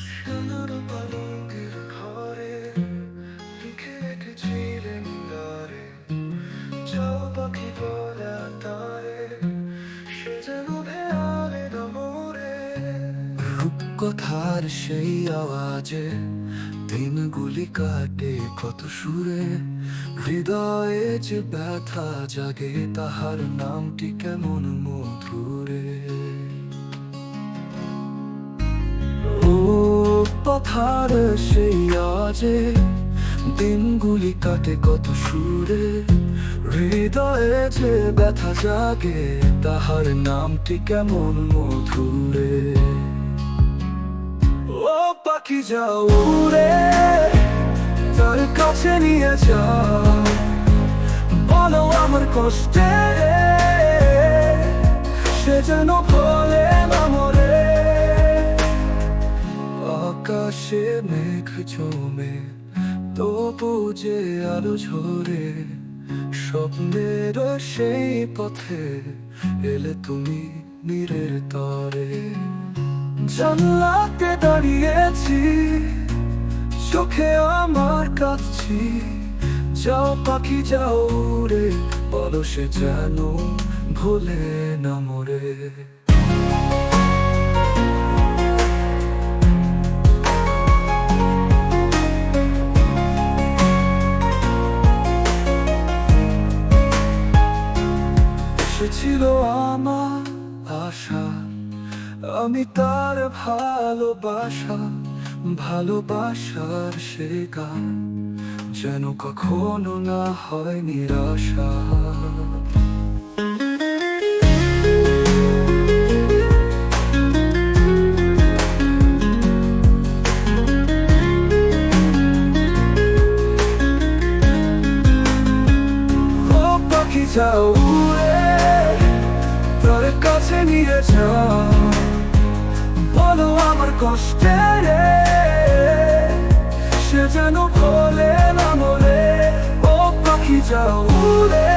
সোনার পালঙ্কের ঘরে লিখে রেখেছিলেন দ্বারে, যাও পাখি বলা তারে, সে যেন ভেয়ালে না মোরে। রূপকথার সেই আওয়াজে দিনগুলি কাটে কত সুরে, হৃদয়ে যে ব্যথা জাগে তাহার নামটি কেমন মধুরে। ও কথার সেই আওয়াজে দিনগুলি কাটে কত সুরে, হৃদয়ে যে ব্যথা জাগে তাহার নামটি কেমন মধুরে। ও পাখি যাও উড়ে, তার কাছে নিয়ে যাও, বলো আমার কষ্টে সে যেন ভোলে না মোরে। আকাশে মেঘ জমে তবু যে আলো ঝরে, স্বপ্নের সেই পথে এলে তুমি নীরের তরে। জানলাতে দাঁড়িয়েছি, চোখে আমার কাঁদছি, যাও পাখি যাও উড়ে, বলো সে যেন ভোলে না মোরে। সে ছিল আমার আশা, আমি তার ভালোবাসা, ভালোবাসার সে গান যেন কখনো না হয় নিরাশা। ও পাখি যাও উড়ে, তার কাছে নিয়ে যাও, বলো আমার কষ্টে সে যেন ভোলে না মোরে। ও পাখি যাও উড়ে,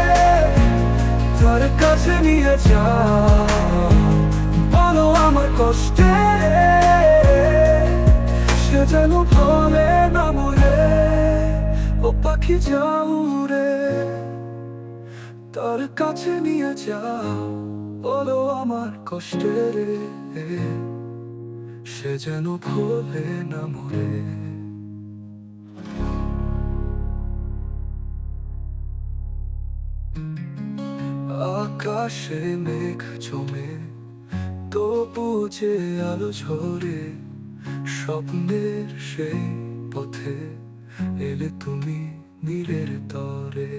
তার কাছে নিয়ে যাও, বলো আমার কষ্টে সে যেন ভোলে না মোরে। ও পাখি যাও উড়ে, তার কাছে নিয়ে যাও, বলো আমার কষ্টে সে যেন ভোলে না মোরে। আকাশে মেঘ জমে তবু যে আলো ঝরে, স্বপ্নের সেই পথে এলে তুমি নীলের তরে।